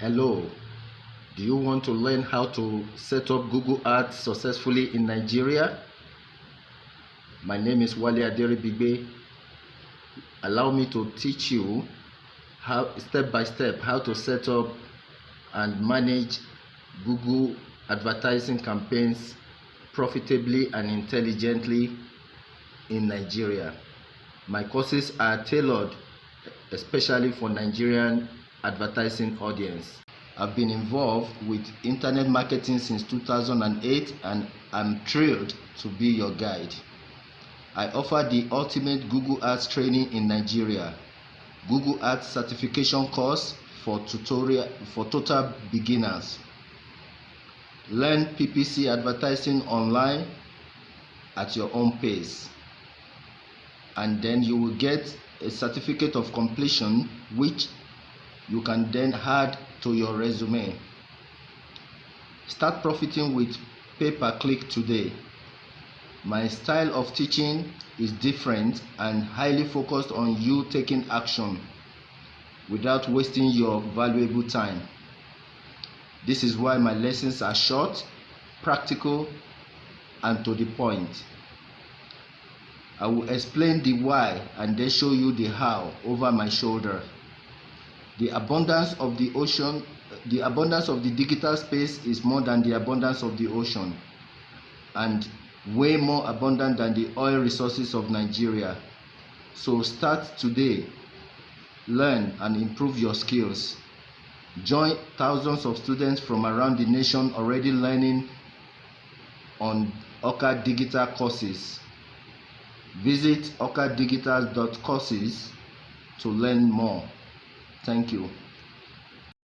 Hello, do you want to learn how to set up Google Ads successfully in Nigeria? My name is Wale Aderibigbe. Allow me to teach you how step by step how to set up and manage Google advertising campaigns profitably and intelligently in Nigeria. My courses are tailored especially for Nigerian advertising audience. I've been involved with internet marketing since 2008 and I'm thrilled to be your guide. I offer the ultimate Google Ads training in Nigeria, Google Ads certification course for total beginners. Learn PPC advertising online at your own pace, and then you will get a certificate of completion which you can then add to your resume. Start profiting with pay-per-click today. My style of teaching is different and highly focused on you taking action without wasting your valuable time. This is why my lessons are short, practical, and to the point. I will explain the why and then show you the how over my shoulder. The abundance of the digital space is more than the abundance of the ocean, and way more abundant than the oil resources of Nigeria. So start today, learn and improve your skills. Join thousands of students from around the nation already learning on Oka Digital courses. Visit okadigital.courses to learn more. Thank you.